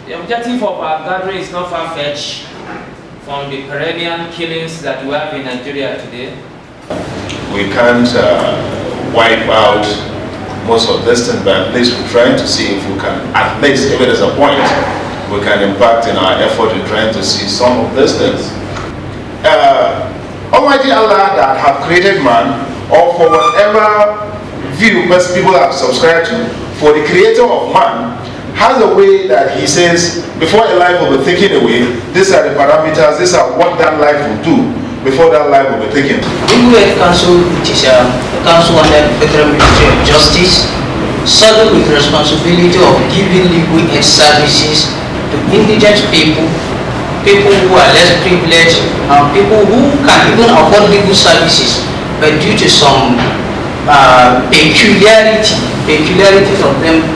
The objective of our gathering is not far-fetched from the perennial killings that we have in Nigeria today. We can't wipe out most of this thing, but at least we're trying to see if we can, at least if it is a point, we can impact in our effort in trying to see some of these things. Almighty Allah that have created man, or for whatever view most people have subscribed to, for the creator of man, has a way that he says, before a life will be taken away, these are the parameters, these are what that life will do before that life will be taken. Legal Aid Council, which is a council under the Federal Ministry of Justice, serves with the responsibility of giving legal aid services to indigent people, people who are less privileged, and people who can even afford legal services, but due to some peculiarities of them,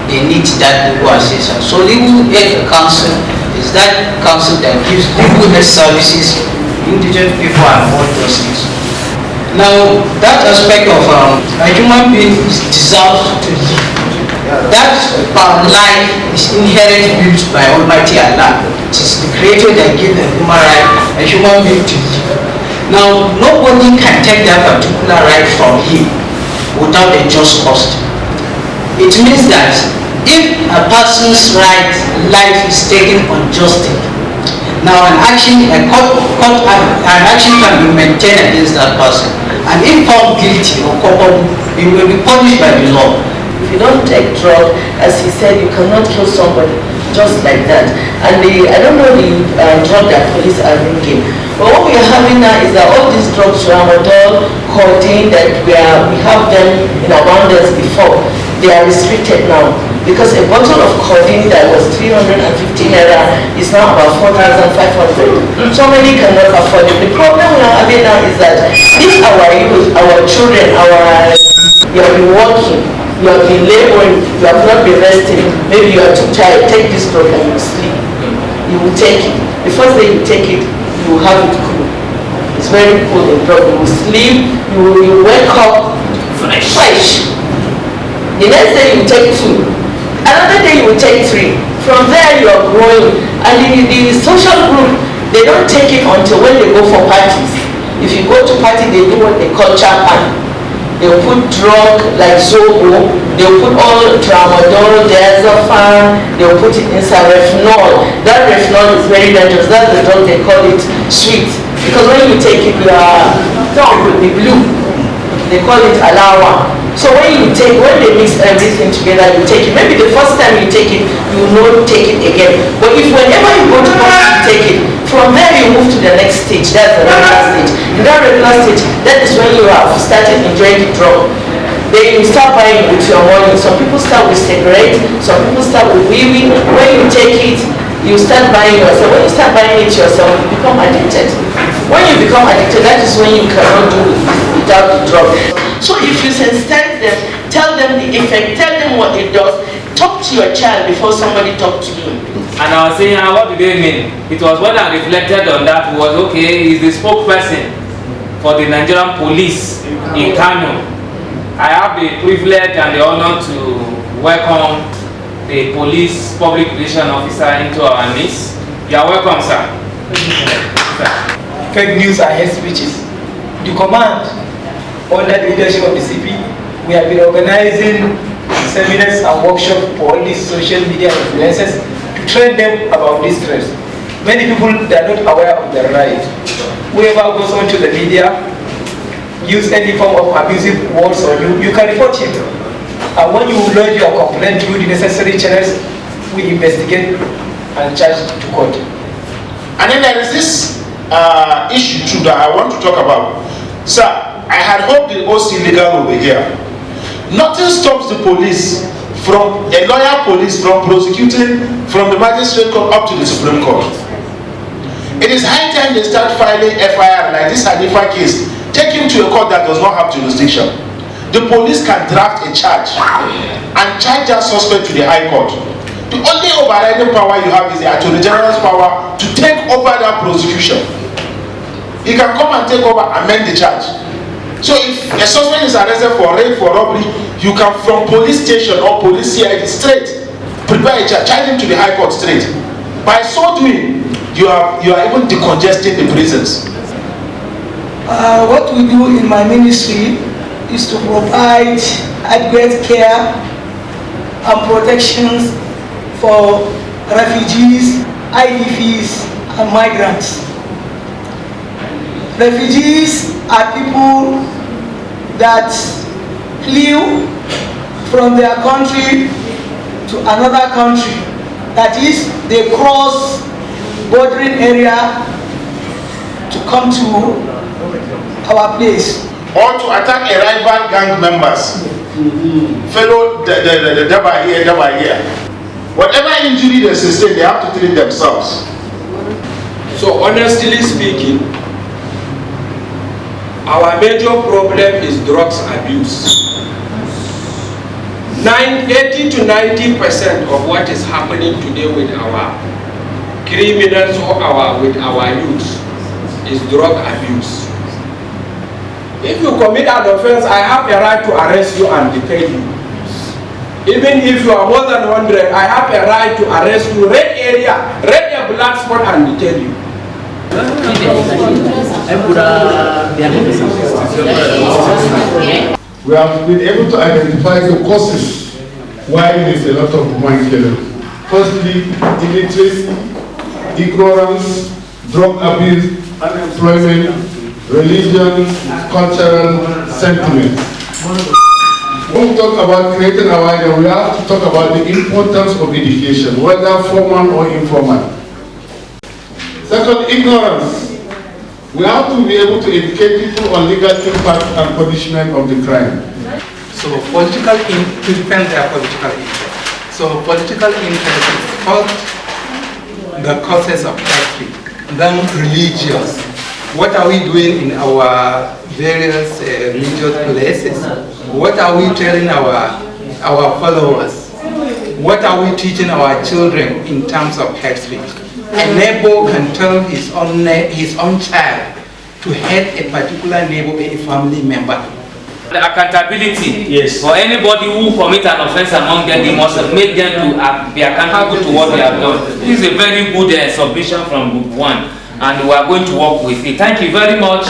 they need that legal assistance. So Legal Aid Council is that council that gives legal aid services to indigent people and all those things. Now, that aspect of a human being is deserved to live. That life is inherently built by Almighty Allah. It is the Creator that gives a human right, a human being to live. Now, nobody can take that particular right from him without a just cost. It means that if a person's life is taken unjustly, now an action can be maintained against that person, and if found guilty or culpable, he will be punished by the law. If you don't take drug, as he said, you cannot kill somebody just like that. And I don't know the drug that police are bringing, but what we are having now is that all these drugs, tramadol, codeine, that we have them in abundance before, they are restricted now. Because a bottle of codeine that was 350 naira is now about 4,500. So many cannot afford it. The problem we are having now is that if our youth, our children, you have been working, you have been laboring, you have not been resting, maybe you are too tired, take this drug and you sleep. You will take it. The first day you take it, you will have it cool. It's very cool in drug. You will sleep, you wake up fresh. The next day you take 2. Another day you will take 3. From there you are growing. And the social group, they don't take it until when they go for parties. If you go to party, they do what they call chapan. They'll put drug like zobo, they'll put all tramadol, diazepam, they'll put it inside retinol. That retinol is very dangerous. That's the drug they call it sweet. Because when you take it, your tongue will be blue. They call it alawa. So when they mix everything together, you take it. Maybe the first time you take it, you will not take it again. But if whenever you go to party, you take it, from there you move to the next stage. That's the regular stage. In that regular stage, that is when you have started enjoying the drug. Then you start buying with your money. Some people start with cigarette, some people start with weed. When you take it, you start buying yourself. When you start buying it yourself, you become addicted. When you become addicted, that is when you cannot do without the drug. So if you sensitize them, tell them the effect, tell them what it does, talk to your child before somebody talk to you. And I was saying, what do they mean? It was when I reflected on that, was okay, he's the spokesperson for the Nigerian police in Kano. I have the privilege and the honor to welcome the police public relations officer into our midst. You are welcome, sir. Fake news and hate speeches. The command, under the leadership of the CP, we have been organizing seminars and workshops for all these social media influencers to train them about this threat. Many people, they are not aware of their right. Whoever goes onto the media, use any form of abusive words on you, you can report him. And when you lodge your complaint through the necessary channels, we investigate and charge to court. And then there is this issue too that I want to talk about. Sir, I had hoped the OC legal will be here. Nothing stops the police from, a lawyer police from prosecuting from the magistrate court up to the Supreme Court. It is high time they start filing FIR like this Hanifa case, take him to a court that does not have jurisdiction. The police can draft a charge and charge that suspect to the High Court. The only overriding power you have is the Attorney General's power to take over that prosecution. He can come and take over, amend the charge. So if a suspect is arrested for rape, for robbery, you can from police station or police CID straight prepare a charge, charge him to the High Court straight. By so doing, you are even decongesting the prisons. What we do in my ministry is to provide adequate care and protections for refugees, IDPs, and migrants. Refugees are people that flew from their country to another country. That is, they cross bordering area to come to our place. Or to attack a rival gang members. Fellow Daba here. Whatever injury they sustain, they have to treat themselves. So honestly speaking, our major problem is drugs abuse. 80 to 90% of what is happening today with our criminals or with our youth is drug abuse. If you commit an offense, I have a right to arrest you and detain you. Even if you are more than 100, I have a right to arrest you, red area, red a black spot and detain you. We have been able to identify the causes why there is a lot of mind killing. Firstly, illiteracy, ignorance, drug abuse, unemployment, religion, cultural sentiments. When we talk about creating awareness, we have to talk about the importance of education, whether formal or informal. Second, ignorance. We have to be able to educate people on legal impact and punishment of the crime. So political depends their political interest. So political interest is first the causes of conflict, then religious. What are we doing in our various religious places? What are we telling our followers? What are we teaching our children in terms of hate speech? A neighbor can tell his own child to hate a particular neighbor, a family member. The accountability, yes, for anybody who commit an offense among them, they must make them to be accountable to what they have done. This is a very good submission from Group 1, and we are going to work with it. Thank you very much.